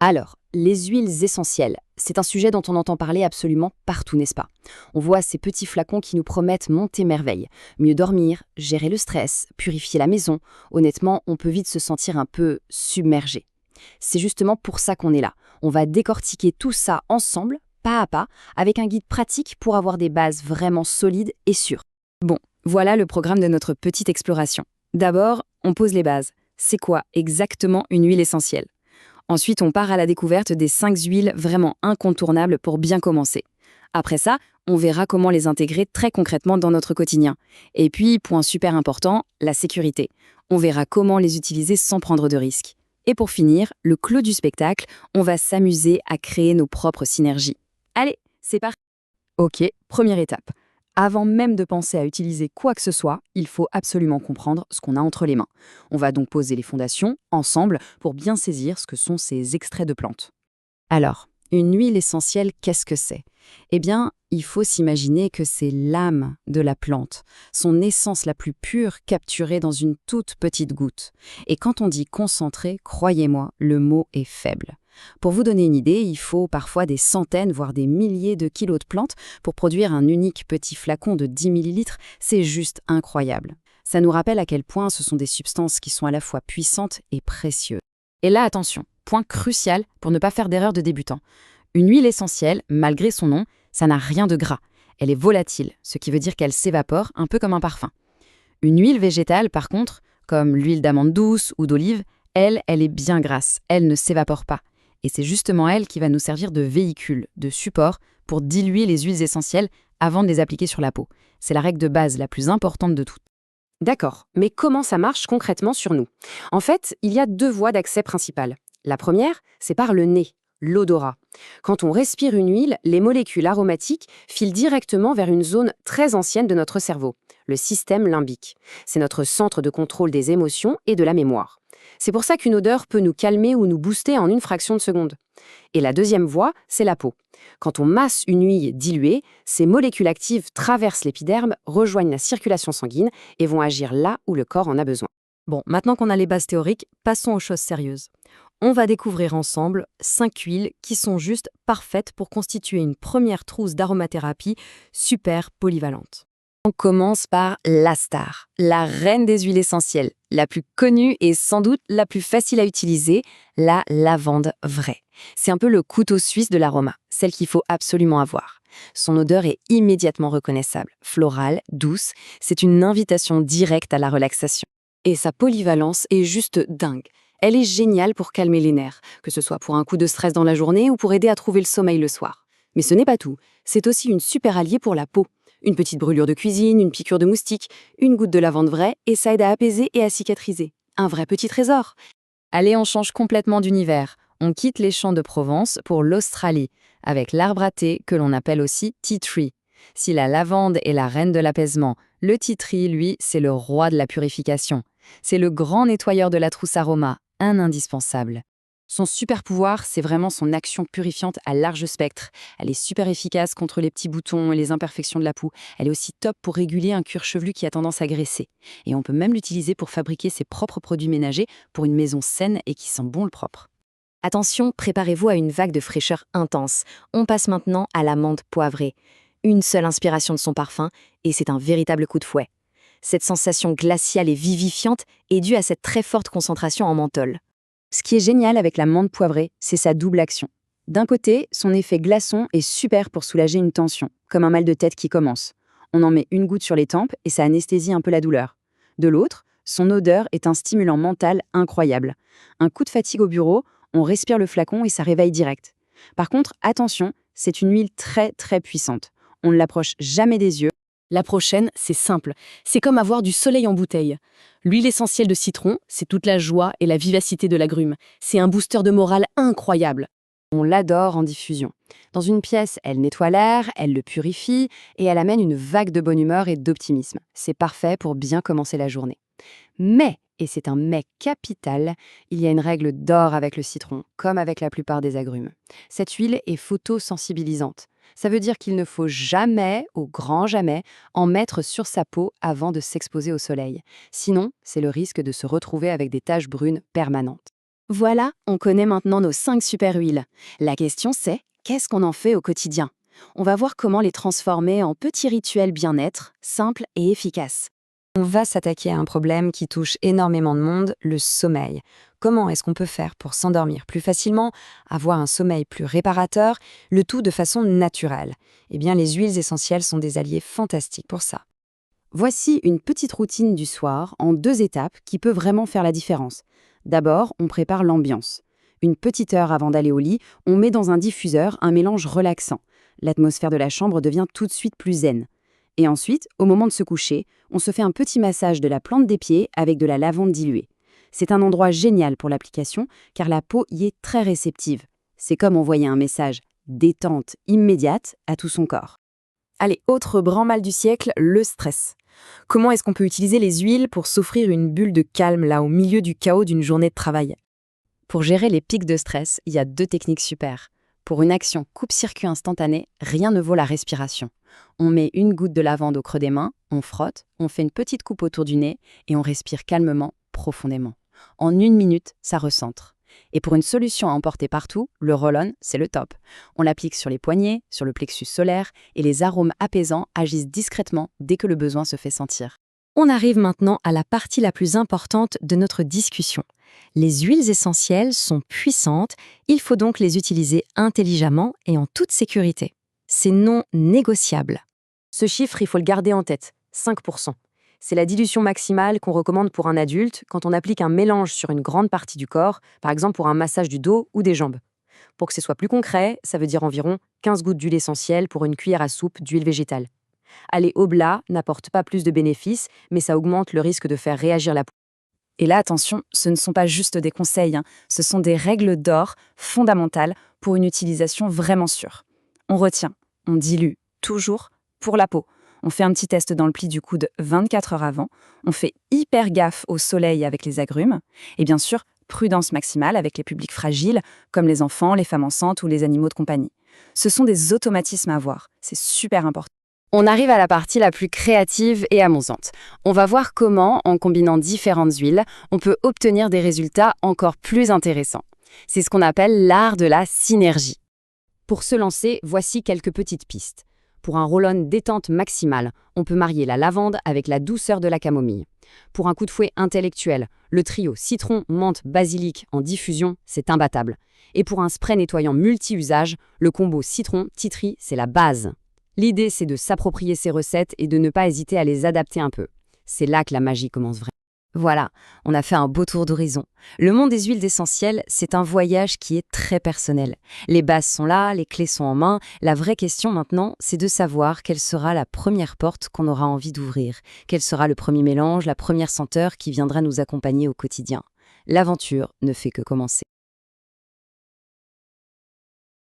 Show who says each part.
Speaker 1: Alors, les huiles essentielles, c'est un sujet dont on entend parler absolument partout, n'est-ce pas? On voit ces petits flacons qui nous promettent monter merveille. Mieux dormir, gérer le stress, purifier la maison. Honnêtement, on peut vite se sentir un peu submergé. C'est justement pour ça qu'on est là. On va décortiquer tout ça ensemble, pas à pas, avec un guide pratique pour avoir des bases vraiment solides et sûres. Bon, voilà le programme de notre petite exploration. D'abord, on pose les bases. C'est quoi exactement une huile essentielle? Ensuite, on part à la découverte des 5 huiles vraiment incontournables pour bien commencer. Après ça, on verra comment les intégrer très concrètement dans notre quotidien. Et puis, point super important, la sécurité. On verra comment les utiliser sans prendre de risques. Et pour finir, le clou du spectacle, on va s'amuser à créer nos propres synergies. Allez, c'est parti! Ok, première étape. Avant même de penser à utiliser quoi que ce soit, il faut absolument comprendre ce qu'on a entre les mains. On va donc poser les fondations, ensemble, pour bien saisir ce que sont ces extraits de plantes. Alors, une huile essentielle, qu'est-ce que c'est? Eh bien, il faut s'imaginer que c'est l'âme de la plante, son essence la plus pure capturée dans une toute petite goutte. Et quand on dit concentré, croyez-moi, le mot est faible. Pour vous donner une idée, il faut parfois des centaines, voire des milliers de kilos de plantes pour produire un unique petit flacon de 10 millilitres. C'est juste incroyable. Ça nous rappelle à quel point ce sont des substances qui sont à la fois puissantes et précieuses. Et là, attention, point crucial pour ne pas faire d'erreur de débutant. Une huile essentielle, malgré son nom, ça n'a rien de gras. Elle est volatile, ce qui veut dire qu'elle s'évapore un peu comme un parfum. Une huile végétale, par contre, comme l'huile d'amande douce ou d'olive, elle est bien grasse, elle ne s'évapore pas. Et c'est justement elle qui va nous servir de véhicule, de support, pour diluer les huiles essentielles avant de les appliquer sur la peau. C'est la règle de base la plus importante de toutes. D'accord, mais comment ça marche concrètement sur nous? En fait, il y a 2 voies d'accès principales. La première, c'est par le nez, l'odorat. Quand on respire une huile, les molécules aromatiques filent directement vers une zone très ancienne de notre cerveau, le système limbique. C'est notre centre de contrôle des émotions et de la mémoire. C'est pour ça qu'une odeur peut nous calmer ou nous booster en une fraction de seconde. Et la deuxième voie, c'est la peau. Quand on masse une huile diluée, ces molécules actives traversent l'épiderme, rejoignent la circulation sanguine et vont agir là où le corps en a besoin. Bon, maintenant qu'on a les bases théoriques, passons aux choses sérieuses. On va découvrir ensemble 5 huiles qui sont juste parfaites pour constituer une première trousse d'aromathérapie super polyvalente. On commence par la star, la reine des huiles essentielles, la plus connue et sans doute la plus facile à utiliser, la lavande vraie. C'est un peu le couteau suisse de l'aroma, celle qu'il faut absolument avoir. Son odeur est immédiatement reconnaissable, florale, douce, c'est une invitation directe à la relaxation. Et sa polyvalence est juste dingue. Elle est géniale pour calmer les nerfs, que ce soit pour un coup de stress dans la journée ou pour aider à trouver le sommeil le soir. Mais ce n'est pas tout, c'est aussi une super alliée pour la peau. Une petite brûlure de cuisine, une piqûre de moustique, une goutte de lavande vraie et ça aide à apaiser et à cicatriser. Un vrai petit trésor. Allez, on change complètement d'univers. On quitte les champs de Provence pour l'Australie, avec l'arbre à thé que l'on appelle aussi tea tree. Si la lavande est la reine de l'apaisement, le tea tree, lui, c'est le roi de la purification. C'est le grand nettoyeur de la trousse aroma, un indispensable. Son super pouvoir, c'est vraiment son action purifiante à large spectre. Elle est super efficace contre les petits boutons et les imperfections de la peau. Elle est aussi top pour réguler un cuir chevelu qui a tendance à graisser. Et on peut même l'utiliser pour fabriquer ses propres produits ménagers pour une maison saine et qui sent bon le propre. Attention, préparez-vous à une vague de fraîcheur intense. On passe maintenant à l'amande poivrée. Une seule inspiration de son parfum et c'est un véritable coup de fouet. Cette sensation glaciale et vivifiante est due à cette très forte concentration en menthol. Ce qui est génial avec la menthe poivrée, c'est sa double action. D'un côté, son effet glaçon est super pour soulager une tension, comme un mal de tête qui commence. On en met une goutte sur les tempes et ça anesthésie un peu la douleur. De l'autre, son odeur est un stimulant mental incroyable. Un coup de fatigue au bureau, on respire le flacon et ça réveille direct. Par contre, attention, c'est une huile très très puissante. On ne l'approche jamais des yeux. La prochaine, c'est simple. C'est comme avoir du soleil en bouteille. L'huile essentielle de citron, c'est toute la joie et la vivacité de l'agrume. C'est un booster de morale incroyable. On l'adore en diffusion. Dans une pièce, elle nettoie l'air, elle le purifie et elle amène une vague de bonne humeur et d'optimisme. C'est parfait pour bien commencer la journée. Mais, et c'est un mais capital, il y a une règle d'or avec le citron, comme avec la plupart des agrumes. Cette huile est photosensibilisante. Ça veut dire qu'il ne faut jamais, au grand jamais, en mettre sur sa peau avant de s'exposer au soleil. Sinon, c'est le risque de se retrouver avec des taches brunes permanentes. Voilà, on connaît maintenant nos 5 super huiles. La question c'est, qu'est-ce qu'on en fait au quotidien? On va voir comment les transformer en petits rituels bien-être, simples et efficaces. On va s'attaquer à un problème qui touche énormément de monde, le sommeil. Comment est-ce qu'on peut faire pour s'endormir plus facilement, avoir un sommeil plus réparateur, le tout de façon naturelle? Eh bien, les huiles essentielles sont des alliés fantastiques pour ça. Voici une petite routine du soir en 2 étapes qui peut vraiment faire la différence. D'abord, on prépare l'ambiance. Une petite heure avant d'aller au lit, on met dans un diffuseur un mélange relaxant. L'atmosphère de la chambre devient tout de suite plus zen. Et ensuite, au moment de se coucher, on se fait un petit massage de la plante des pieds avec de la lavande diluée. C'est un endroit génial pour l'application car la peau y est très réceptive. C'est comme envoyer un message détente immédiate à tout son corps. Allez, autre branle-bas du siècle, le stress. Comment est-ce qu'on peut utiliser les huiles pour s'offrir une bulle de calme là au milieu du chaos d'une journée de travail? Pour gérer les pics de stress, il y a 2 techniques super. Pour une action coupe-circuit instantanée, rien ne vaut la respiration. On met une goutte de lavande au creux des mains, on frotte, on fait une petite coupe autour du nez et on respire calmement, profondément. En 1 minute, ça recentre. Et pour une solution à emporter partout, le roll-on, c'est le top. On l'applique sur les poignets, sur le plexus solaire et les arômes apaisants agissent discrètement dès que le besoin se fait sentir. On arrive maintenant à la partie la plus importante de notre discussion. Les huiles essentielles sont puissantes, il faut donc les utiliser intelligemment et en toute sécurité. C'est non négociable. Ce chiffre, il faut le garder en tête, 5%. C'est la dilution maximale qu'on recommande pour un adulte quand on applique un mélange sur une grande partie du corps, par exemple pour un massage du dos ou des jambes. Pour que ce soit plus concret, ça veut dire environ 15 gouttes d'huile essentielle pour une cuillère à soupe d'huile végétale. Aller au-delà n'apporte pas plus de bénéfices, mais ça augmente le risque de faire réagir la peau. Et là, attention, ce ne sont pas juste des conseils, ce sont des règles d'or fondamentales pour une utilisation vraiment sûre. On retient, on dilue toujours pour la peau. On fait un petit test dans le pli du coude 24 heures avant. On fait hyper gaffe au soleil avec les agrumes. Et bien sûr, prudence maximale avec les publics fragiles, comme les enfants, les femmes enceintes ou les animaux de compagnie. Ce sont des automatismes à avoir. C'est super important. On arrive à la partie la plus créative et amusante. On va voir comment, en combinant différentes huiles, on peut obtenir des résultats encore plus intéressants. C'est ce qu'on appelle l'art de la synergie. Pour se lancer, voici quelques petites pistes. Pour un roll-on détente maximale, on peut marier la lavande avec la douceur de la camomille. Pour un coup de fouet intellectuel, le trio citron, menthe, basilic en diffusion, c'est imbattable. Et pour un spray nettoyant multi-usage, le combo citron-titri, c'est la base. L'idée, c'est de s'approprier ces recettes et de ne pas hésiter à les adapter un peu. C'est là que la magie commence vraiment. Voilà, on a fait un beau tour d'horizon. Le monde des huiles essentielles, c'est un voyage qui est très personnel. Les bases sont là, les clés sont en main. La vraie question maintenant, c'est de savoir quelle sera la première porte qu'on aura envie d'ouvrir. Quel sera le premier mélange, la première senteur qui viendra nous accompagner au quotidien. L'aventure ne fait que commencer.